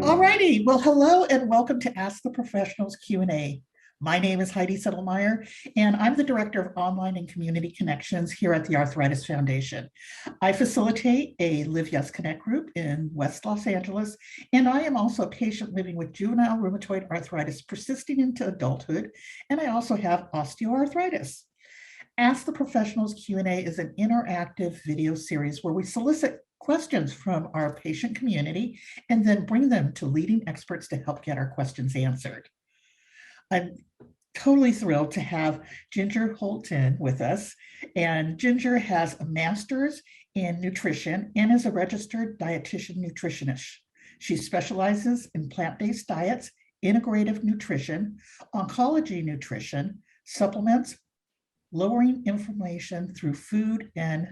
All righty. Well, hello and welcome to Ask the Professionals Q&A. My name is Heidi Settlemyer, and I'm the Director of Online and Community Connections here at the Arthritis Foundation. I facilitate a Live Yes Connect group in West Los Angeles, and I am also a patient living with juvenile rheumatoid arthritis persisting into adulthood, and I also have osteoarthritis. Ask the Professionals Q&A is an interactive video series where we solicit questions from our patient community and then bring them to leading experts to help get our questions answered. I'm totally thrilled to have Ginger Hultin with us. And Ginger has a master's in nutrition and is a registered dietitian nutritionist. She specializes in plant-based diets, integrative nutrition, oncology nutrition, supplements, lowering inflammation through food and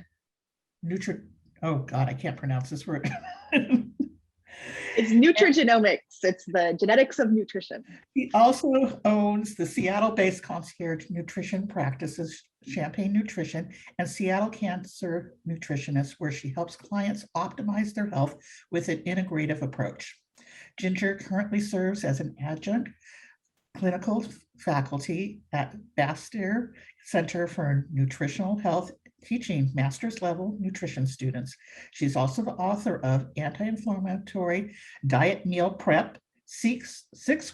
oh God, I can't pronounce this word. It's nutrigenomics. It's the genetics of nutrition. He also owns the Seattle-based concierge nutrition practices, Champagne Nutrition, and Seattle Cancer Nutritionist, where she helps clients optimize their health with an integrative approach. Ginger currently serves as an adjunct clinical faculty at Bastyr Center for Nutritional Health, teaching master's level nutrition students. She's also the author of Anti-Inflammatory Diet Meal Prep, six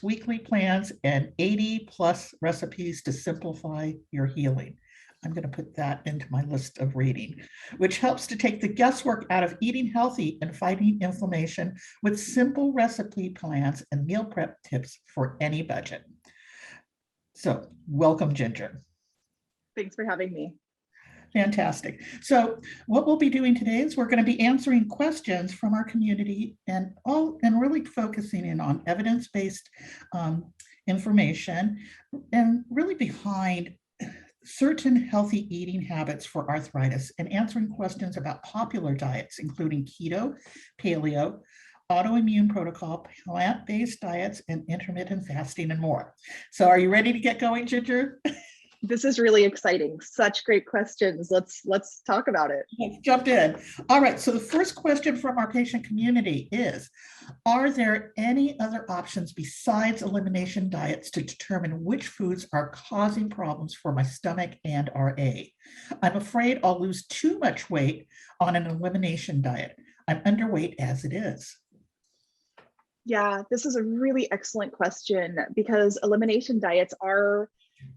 weekly plans, and 80 plus recipes to simplify your healing. I'm going to put that into my list of reading, which helps to take the guesswork out of eating healthy and fighting inflammation with simple recipe plans and meal prep tips for any budget. So welcome, Ginger. Thanks for having me. Fantastic. So what we'll be doing today is we're going to be answering questions from our community and really focusing in on evidence-based information and really behind certain healthy eating habits for arthritis and answering questions about popular diets, including keto, paleo, autoimmune protocol, plant-based diets, and intermittent fasting and more. So are you ready to get going, Ginger? This is really exciting. Such great questions. Let's talk about it. Let's jump in. All right. So the first question from our patient community is, are there any other options besides elimination diets to determine which foods are causing problems for my stomach and RA? I'm afraid I'll lose too much weight on an elimination diet. I'm underweight as it is. Yeah, this is a really excellent question because elimination diets are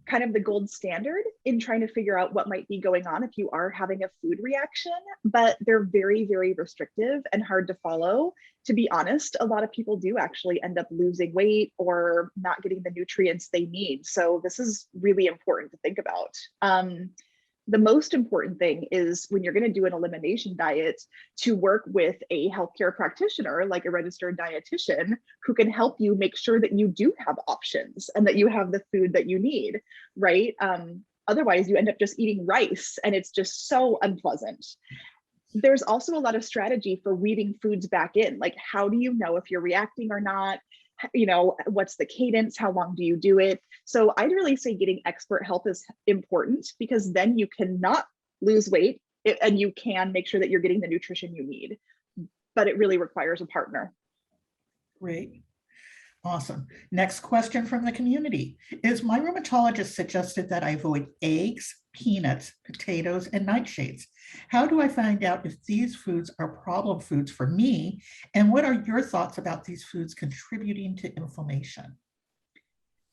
kind of the gold standard in trying to figure out what might be going on if you are having a food reaction, but they're very, very restrictive and hard to follow. To be honest, a lot of people do actually end up losing weight or not getting the nutrients they need. So this is really important to think about. The most important thing is when you're going to do an elimination diet to work with a healthcare practitioner, like a registered dietitian, who can help you make sure that you do have options and that you have the food that you need, right? Otherwise, you end up just eating rice and it's just so unpleasant. There's also a lot of strategy for weaving foods back in. Like, how do you know if you're reacting or not? You know, what's the cadence? How long do you do it? So I'd really say getting expert help is important because then you cannot lose weight and you can make sure that you're getting the nutrition you need. But it really requires a partner. Great. Awesome. Next question from the community is, my rheumatologist suggested that I avoid eggs, peanuts, potatoes, and nightshades. How do I find out if these foods are problem foods for me? And what are your thoughts about these foods contributing to inflammation?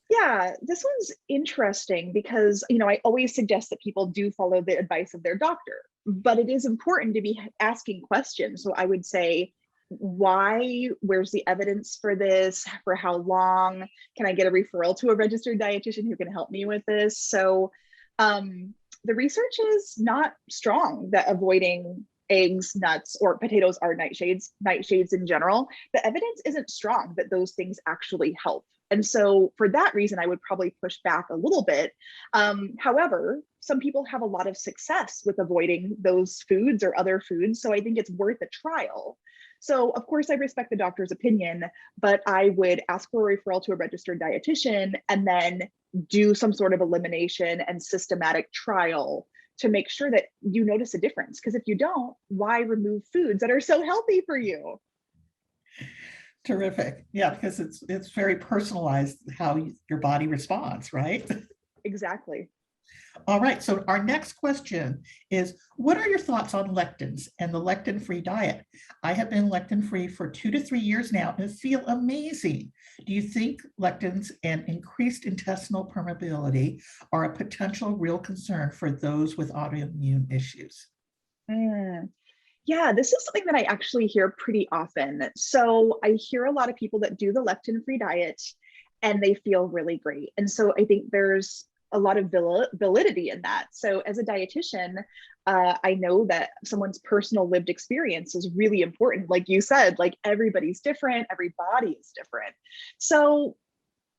Yeah, this one's interesting because, you know, I always suggest that people do follow the advice of their doctor, but it is important to be asking questions. So I would say, why? Where's the evidence for this? For how long? Can I get a referral to a registered dietitian who can help me with this? So the research is not strong that avoiding eggs, nuts, or potatoes are nightshades in general. The evidence isn't strong that those things actually help. And so for that reason, I would probably push back a little bit. However, some people have a lot of success with avoiding those foods or other foods. So I think it's worth a trial. So of course I respect the doctor's opinion, but I would ask for a referral to a registered dietitian and then do some sort of elimination and systematic trial to make sure that you notice a difference. Because if you don't, why remove foods that are so healthy for you? Terrific. Yeah, because it's very personalized how your body responds, right? Exactly. All right, so our next question is, what are your thoughts on lectins and the lectin-free diet? I have been lectin-free for 2 to 3 years now and feel amazing. Do you think lectins and increased intestinal permeability are a potential real concern for those with autoimmune issues? Mm. Yeah, this is something that I actually hear pretty often. So I hear a lot of people that do the lectin-free diet and they feel really great. And so I think there's a lot of validity in that. So as a dietitian, I know that someone's personal lived experience is really important. Like you said, like everybody's different, every body is different. So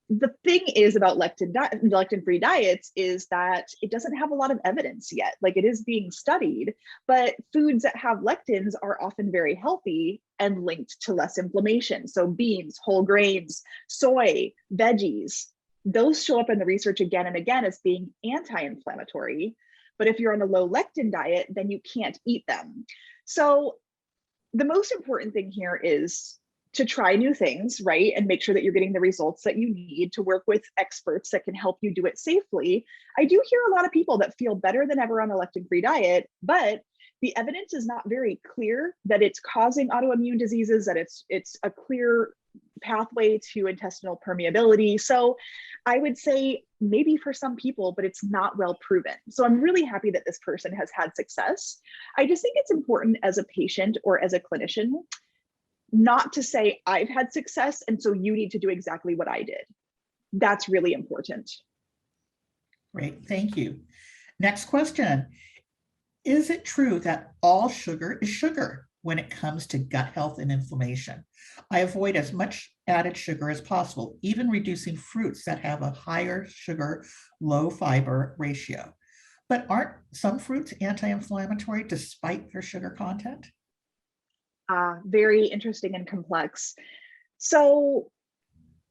the thing is about lectin-free diets is that it doesn't have a lot of evidence yet. Like it is being studied, but foods that have lectins are often very healthy and linked to less inflammation. So beans, whole grains, soy, veggies, those show up in the research again and again as being anti-inflammatory. But if you're on a low lectin diet, then you can't eat them. So the most important thing here is to try new things, right? And make sure that you're getting the results that you need, to work with experts that can help you do it safely. I do hear a lot of people that feel better than ever on a lectin-free diet, but the evidence is not very clear that it's causing autoimmune diseases, that it's a clear pathway to intestinal permeability. So I would say maybe for some people, but it's not well proven. So I'm really happy that this person has had success. I just think it's important as a patient or as a clinician not to say I've had success and so you need to do exactly what I did. That's really important. Great, thank you. Next question. Is it true that all sugar is sugar when it comes to gut health and inflammation? I avoid as much added sugar as possible, even reducing fruits that have a higher sugar, low fiber ratio. But aren't some fruits anti-inflammatory despite their sugar content? Very interesting and complex. So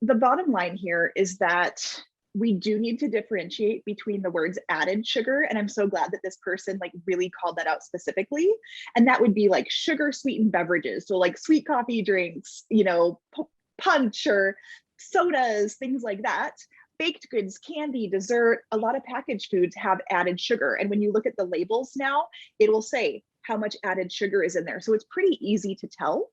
the bottom line here is that we do need to differentiate between the words added sugar. And I'm so glad that this person like really called that out specifically. And that would be like sugar sweetened beverages. So like sweet coffee drinks, you know, punch or sodas, things like that. Baked goods, candy, dessert, a lot of packaged foods have added sugar. And when you look at the labels now, it will say how much added sugar is in there. So it's pretty easy to tell.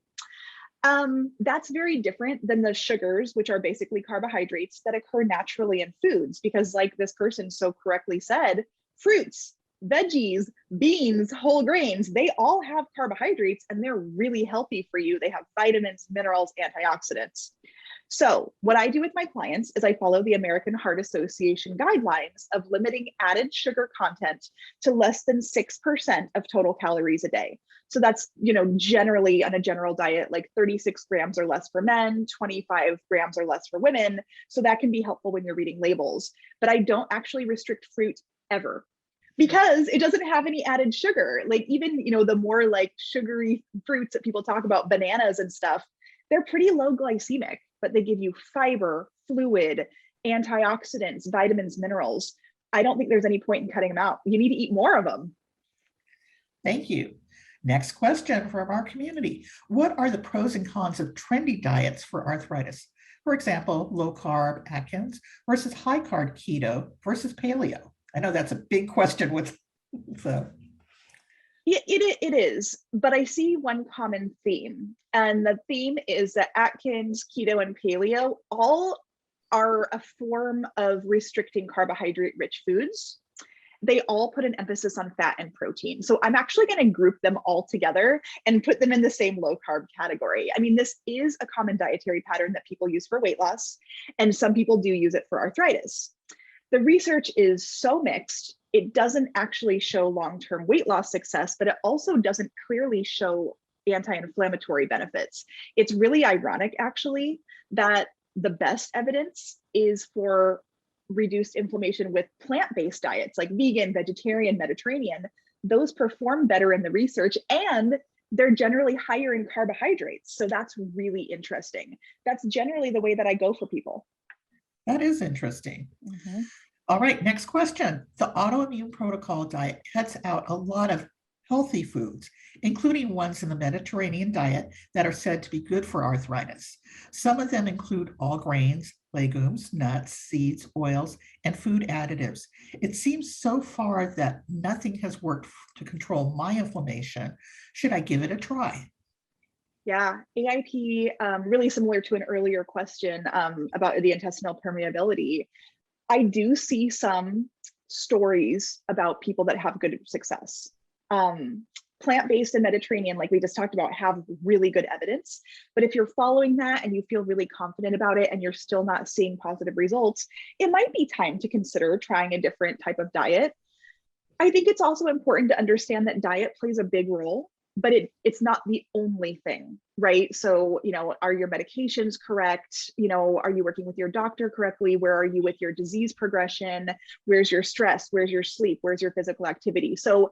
That's very different than the sugars, which are basically carbohydrates that occur naturally in foods, because like this person so correctly said, fruits, veggies, beans, whole grains, they all have carbohydrates and they're really healthy for you. They have vitamins, minerals, antioxidants. So what I do with my clients is I follow the American Heart Association guidelines of limiting added sugar content to less than 6% of total calories a day. So that's, you know, generally on a general diet, like 36 grams or less for men, 25 grams or less for women. So that can be helpful when you're reading labels. But I don't actually restrict fruit ever, because it doesn't have any added sugar. Like even, you know, the more like sugary fruits that people talk about, bananas and stuff, they're pretty low glycemic, but they give you fiber, fluid, antioxidants, vitamins, minerals. I don't think there's any point in cutting them out. You need to eat more of them. Thank you. Next question from our community. What are the pros and cons of trendy diets for arthritis? For example, low carb Atkins versus high carb keto versus paleo. I know that's a big question with the. Yeah, it is, but I see one common theme. And the theme is that Atkins, keto, and paleo all are a form of restricting carbohydrate-rich foods. They all put an emphasis on fat and protein. So I'm actually going to group them all together and put them in the same low carb category. I mean, this is a common dietary pattern that people use for weight loss, and some people do use it for arthritis. The research is so mixed, it doesn't actually show long-term weight loss success, but it also doesn't clearly show anti-inflammatory benefits. It's really ironic, actually, that the best evidence is for reduced inflammation with plant-based diets like vegan, vegetarian, Mediterranean. Those perform better in the research and they're generally higher in carbohydrates. So that's really interesting. That's generally the way that I go for people. That is interesting. Mm-hmm. All right, next question. The autoimmune protocol diet cuts out a lot of healthy foods, including ones in the Mediterranean diet that are said to be good for arthritis. Some of them include all grains, legumes, nuts, seeds, oils, and food additives. It seems so far that nothing has worked to control my inflammation. Should I give it a try? Yeah, AIP, really similar to an earlier question about the intestinal permeability. I do see some stories about people that have good success. Plant-based and Mediterranean, like we just talked about, have really good evidence. But if you're following that and you feel really confident about it and you're still not seeing positive results, it might be time to consider trying a different type of diet. I think it's also important to understand that diet plays a big role, but it's not the only thing, right? So, are your medications correct? Are you working with your doctor correctly? Where are you with your disease progression? Where's your stress? Where's your sleep? Where's your physical activity? So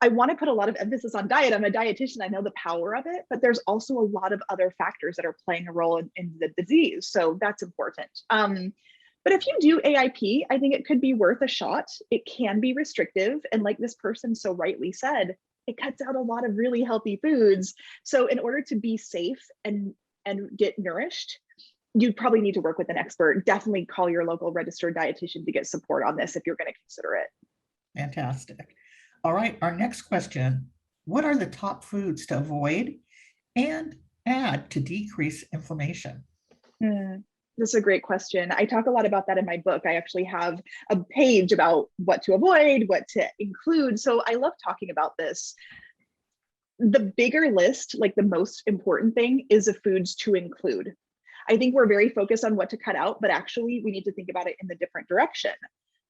I want to put a lot of emphasis on diet. I'm a dietitian. I know the power of it, but there's also a lot of other factors that are playing a role in the disease. So that's important. But if you do AIP, I think it could be worth a shot. It can be restrictive. And like this person so rightly said, it cuts out a lot of really healthy foods. So in order to be safe and get nourished, you'd probably need to work with an expert. Definitely call your local registered dietitian to get support on this if you're going to consider it. Fantastic. All right, our next question. What are the top foods to avoid and add to decrease inflammation? This is a great question. I talk a lot about that in my book. I actually have a page about what to avoid, what to include. So I love talking about this. The bigger list, like the most important thing, is the foods to include. I think we're very focused on what to cut out, but actually we need to think about it in the different direction.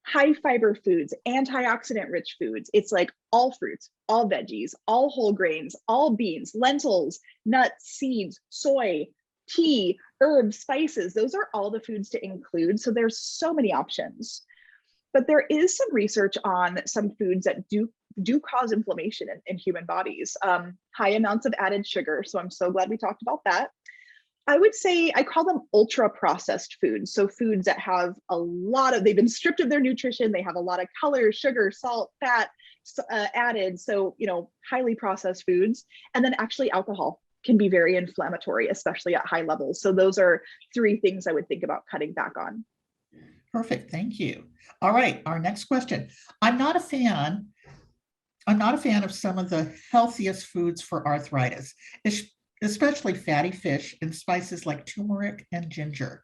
High fiber foods, antioxidant rich foods. It's like all fruits, all veggies, all whole grains, all beans, lentils, nuts, seeds, soy, tea, herbs, spices. Those are all the foods to include. So there's so many options. But there is some research on some foods that do cause inflammation in human bodies. High amounts of added sugar. So I'm so glad we talked about that. I would say I call them ultra processed foods. So foods that have they've been stripped of their nutrition. They have a lot of color, sugar, salt, fat added. So, highly processed foods. And then actually alcohol can be very inflammatory, especially at high levels. So those are 3 things I would think about cutting back on. Perfect. Thank you. All right. Our next question. I'm not a fan of some of the healthiest foods for arthritis, especially fatty fish and spices like turmeric and ginger.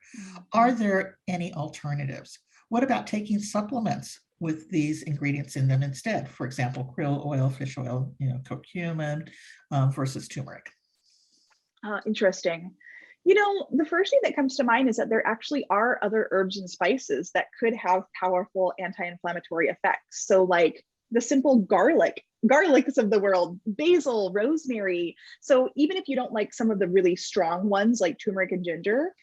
Are there any alternatives? What about taking supplements with these ingredients in them instead? For example, krill oil, fish oil, curcumin versus turmeric. Interesting. The first thing that comes to mind is that there actually are other herbs and spices that could have powerful anti-inflammatory effects. So like the simple garlics of the world, basil, rosemary. So even if you don't like some of the really strong ones like turmeric and ginger,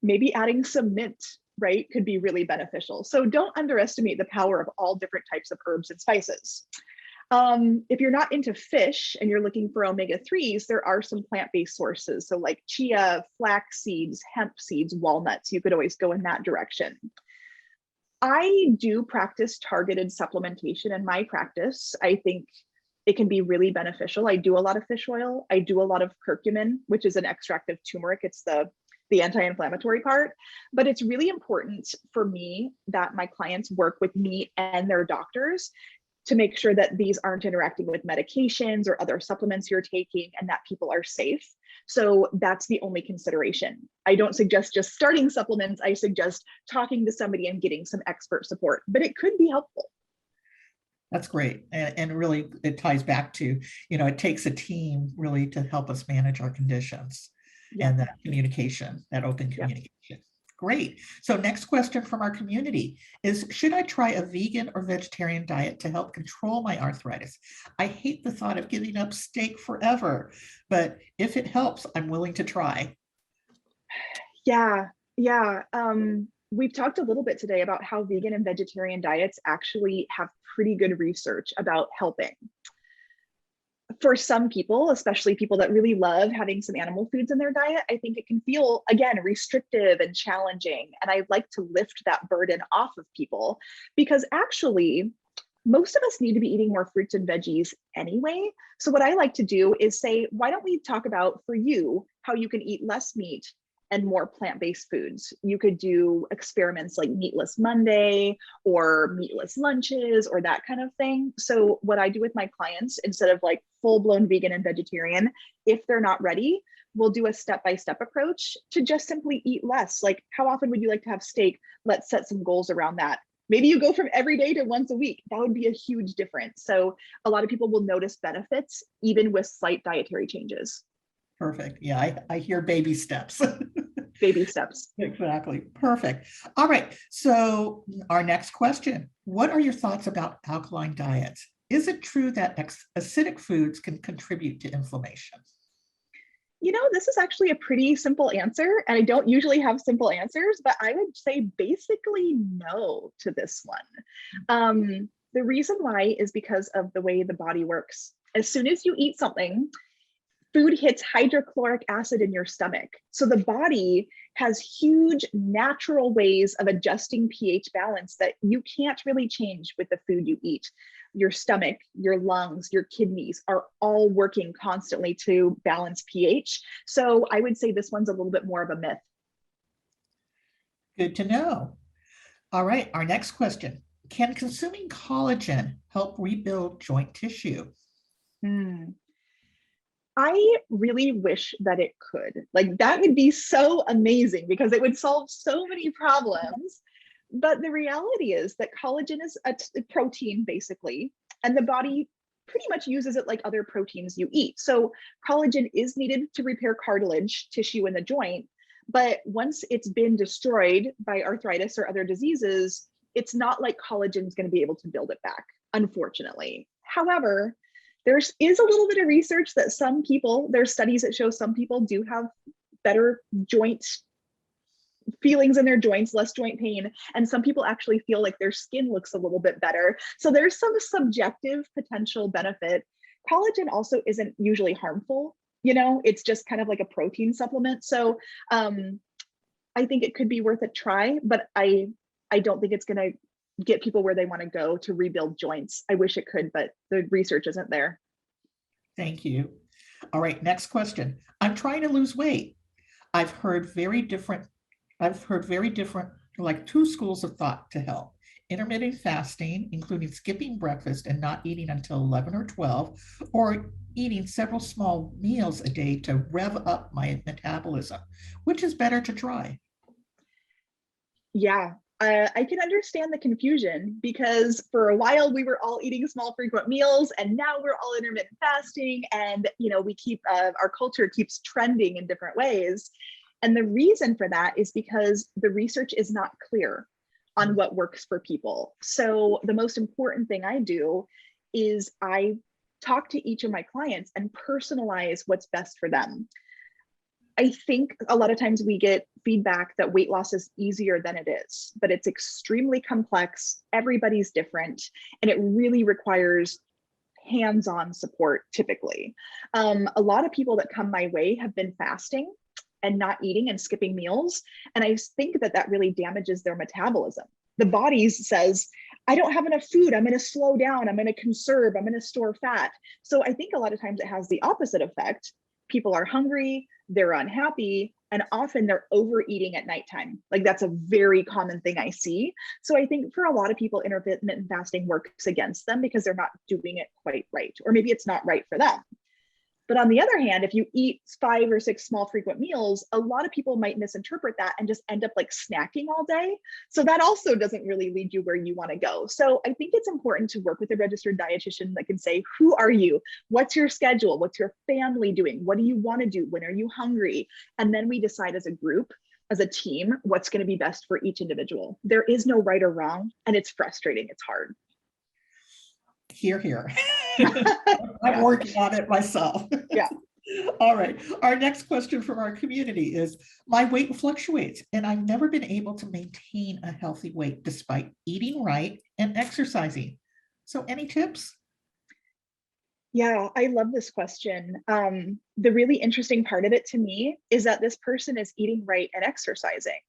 maybe adding some mint, right, could be really beneficial. So don't underestimate the power of all different types of herbs and spices. If you're not into fish and you're looking for omega-3s, there are some plant-based sources. So like chia, flax seeds, hemp seeds, walnuts, you could always go in that direction. I do practice targeted supplementation in my practice. I think it can be really beneficial. I do a lot of fish oil. I do a lot of curcumin, which is an extract of turmeric. It's the anti-inflammatory part. But it's really important for me that my clients work with me and their doctors to make sure that these aren't interacting with medications or other supplements you're taking and that people are safe. So that's the only consideration. I don't suggest just starting supplements. I suggest talking to somebody and getting some expert support, but it could be helpful. That's great. And really, it ties back to, it takes a team really to help us manage our conditions and that communication, that open communication. Great. So next question from our community is, should I try a vegan or vegetarian diet to help control my arthritis? I hate the thought of giving up steak forever, but if it helps, I'm willing to try. Yeah. We've talked a little bit today about how vegan and vegetarian diets actually have pretty good research about helping. For some people, especially people that really love having some animal foods in their diet, I think it can feel, again, restrictive and challenging. And I'd like to lift that burden off of people because actually most of us need to be eating more fruits and veggies anyway. So what I like to do is say, why don't we talk about for you how you can eat less meat and more plant-based foods? You could do experiments like meatless Monday or meatless lunches or that kind of thing. So what I do with my clients, instead of like full-blown vegan and vegetarian, if they're not ready, we'll do a step-by-step approach to just simply eat less. Like, how often would you like to have steak? Let's set some goals around that. Maybe you go from every day to once a week. That would be a huge difference. So a lot of people will notice benefits even with slight dietary changes. Perfect. Yeah, I hear baby steps. Baby steps. Exactly. Perfect. All right. So our next question, what are your thoughts about alkaline diets? Is it true that acidic foods can contribute to inflammation? You know, this is actually a pretty simple answer, and I don't usually have simple answers, but I would say basically no to this one. The reason why is because of the way the body works. As soon as you eat something, food hits hydrochloric acid in your stomach. So the body has huge natural ways of adjusting pH balance that you can't really change with the food you eat. Your stomach, your lungs, your kidneys are all working constantly to balance pH. So I would say this one's a little bit more of a myth. Good to know. All right. Our next question, can consuming collagen help rebuild joint tissue? I really wish that it could. Like, that would be so amazing because it would solve so many problems. But the reality is that collagen is a protein basically, and the body pretty much uses it like other proteins you eat. So collagen is needed to repair cartilage tissue in the joint, but once it's been destroyed by arthritis or other diseases, it's not like collagen is going to be able to build it back, unfortunately. However, there is a little bit of research that some people, there's studies that show some people do have better joint feelings in their joints, less joint pain, and some people actually feel like their skin looks a little bit better. So there's some subjective potential benefit. Collagen also isn't usually harmful, you know, it's just kind of like a protein supplement. So I think it could be worth a try, but I don't think it's going to get people where they want to go to rebuild joints. I wish it could, but the research isn't there. Thank you. All right, next question. I'm trying to lose weight. I've heard very different, like two schools of thought to help. Intermittent fasting, including skipping breakfast and not eating until 11 or 12, or eating several small meals a day to rev up my metabolism. Which is better to try? Yeah, I can understand the confusion because for a while we were all eating small frequent meals, and now we're all intermittent fasting, and you know, we keep our culture keeps trending in different ways. And the reason for that is because the research is not clear on what works for people. So the most important thing I do is I talk to each of my clients and personalize what's best for them. I think a lot of times we get feedback that weight loss is easier than it is, but it's extremely complex. Everybody's different, and it really requires hands-on support typically. A lot of people that come my way have been fasting and not eating and skipping meals. And I think that that really damages their metabolism. The body says, I don't have enough food. I'm going to slow down. I'm going to conserve. I'm going to store fat. So I think a lot of times it has the opposite effect. People are hungry, they're unhappy, and often they're overeating at nighttime. Like, that's a very common thing I see. So I think for a lot of people, intermittent fasting works against them because they're not doing it quite right, or maybe it's not right for them. But on the other hand, if you eat 5 or 6 small frequent meals, a lot of people might misinterpret that and just end up like snacking all day. So that also doesn't really lead you where you want to go. So I think it's important to work with a registered dietitian that can say, who are you? What's your schedule? What's your family doing? What do you want to do? When are you hungry? And then we decide as a group, as a team, what's going to be best for each individual. There is no right or wrong, and it's frustrating. It's hard. Hear, hear. I'm working on it myself. Yeah. All right. Our next question from our community is, my weight fluctuates and I've never been able to maintain a healthy weight despite eating right and exercising. So any tips? Yeah, I love this question. The really interesting part of it to me is that this person is eating right and exercising.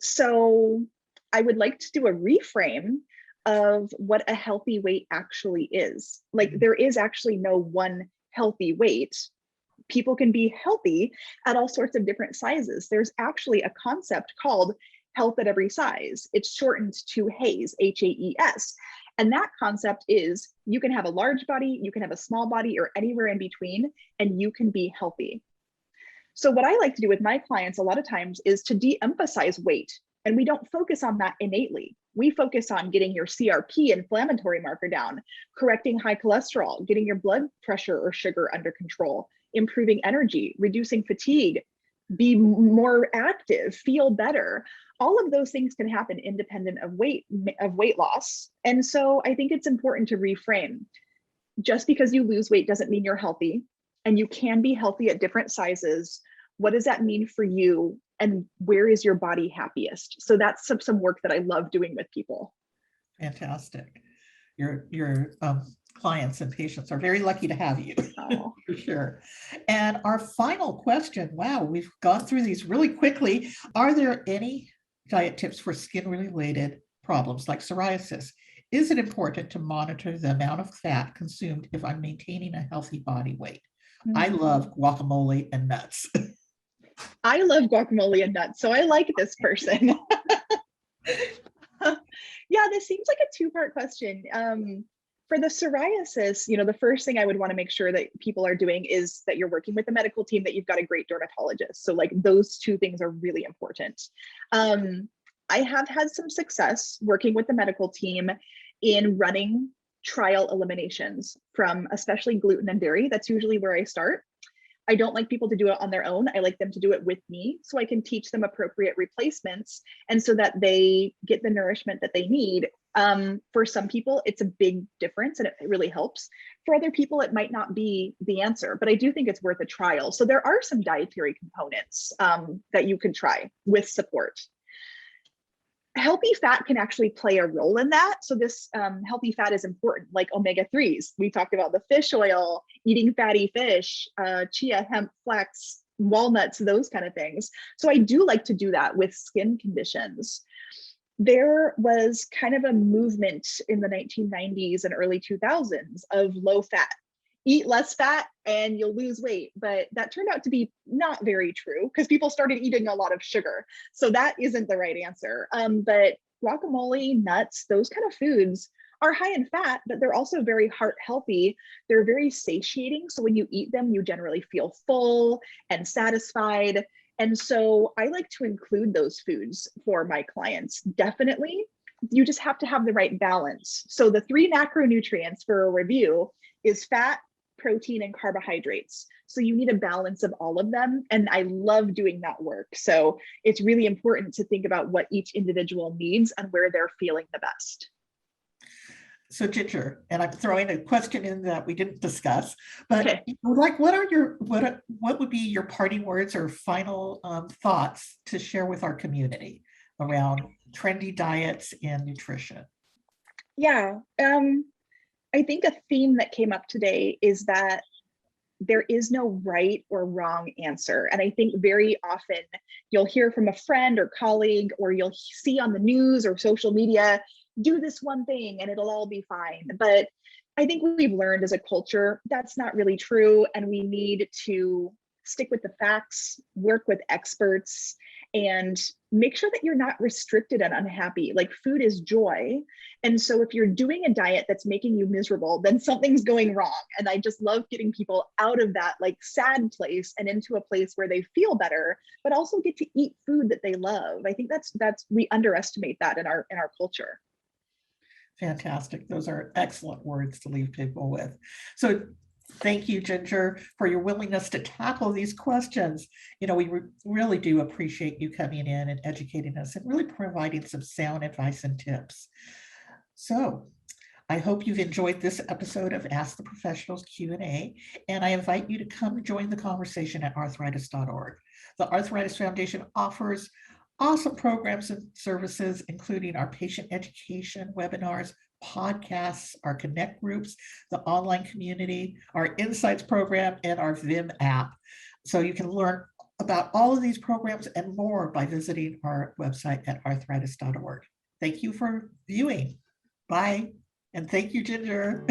So I would like to do a reframe of what a healthy weight actually is. Like there is actually no one healthy weight. People can be healthy at all sorts of different sizes. There's actually a concept called health at every size. It's shortened to HAES, HAES. And that concept is you can have a large body, you can have a small body, or anywhere in between, and you can be healthy. So what I like to do with my clients a lot of times is to de-emphasize weight. And we don't focus on that innately. We focus on getting your CRP inflammatory marker down, correcting high cholesterol, getting your blood pressure or sugar under control, improving energy, reducing fatigue, be more active, feel better. All of those things can happen independent of weight loss. And so I think it's important to reframe. Just because you lose weight doesn't mean you're healthy, and you can be healthy at different sizes. What does that mean for you? And where is your body happiest? So that's some work that I love doing with people. Fantastic. Your clients and patients are very lucky to have you. Oh. For sure. And our final question, wow, we've gone through these really quickly. Are there any diet tips for skin-related problems like psoriasis? Is it important to monitor the amount of fat consumed if I'm maintaining a healthy body weight? I love guacamole and nuts. I love guacamole and nuts, so I like this person. Yeah, this seems like a two-part question. For the psoriasis, the first thing I would want to make sure that people are doing is that you're working with the medical team, that you've got a great dermatologist. So like those two things are really important. I have had some success working with the medical team in running trial eliminations from especially gluten and dairy. That's usually where I start. I don't like people to do it on their own. I like them to do it with me so I can teach them appropriate replacements and so that they get the nourishment that they need. For some people, it's a big difference and it really helps. For other people, it might not be the answer, but I do think it's worth a trial. So there are some dietary components that you can try with support. Healthy fat can actually play a role in that. So this healthy fat is important, like omega-3s. We talked about the fish oil, eating fatty fish, chia, hemp, flax, walnuts, those kind of things. So I do like to do that with skin conditions. There was kind of a movement in the 1990s and early 2000s of low fat. Eat less fat and you'll lose weight. But that turned out to be not very true because people started eating a lot of sugar. So that isn't the right answer. But guacamole, nuts, those kind of foods are high in fat, but they're also very heart healthy. They're very satiating. So when you eat them, you generally feel full and satisfied. And so I like to include those foods for my clients. Definitely, you just have to have the right balance. So the 3 macronutrients for a review is fat, protein, and carbohydrates. So you need a balance of all of them. And I love doing that work. So it's really important to think about what each individual needs and where they're feeling the best. So Ginger, and I'm throwing a question in that we didn't discuss, but Okay. like, what would be your parting words or final thoughts to share with our community around trendy diets and nutrition? Yeah. I think a theme that came up today is that there is no right or wrong answer. And I think very often you'll hear from a friend or colleague, or you'll see on the news or social media, do this one thing and it'll all be fine. But I think we've learned as a culture that's not really true. And we need to stick with the facts, work with experts, and make sure that you're not restricted and unhappy. Like food is joy. And so if you're doing a diet that's making you miserable, then something's going wrong. And I just love getting people out of that like sad place and into a place where they feel better, but also get to eat food that they love. I think that's we underestimate that in our culture. Fantastic. Those are excellent words to leave people with. So thank you, Ginger, for your willingness to tackle these questions. We really do appreciate you coming in and educating us and really providing some sound advice and tips. So I hope you've enjoyed this episode of Ask the Professionals Q&A, and I invite you to come join the conversation at arthritis.org. The Arthritis Foundation offers awesome programs and services, including our patient education webinars, podcasts, our Connect groups, the online community, our Insights program, and our Vim app. So you can learn about all of these programs and more by visiting our website at arthritis.org. Thank you for viewing. Bye. And thank you, Ginger.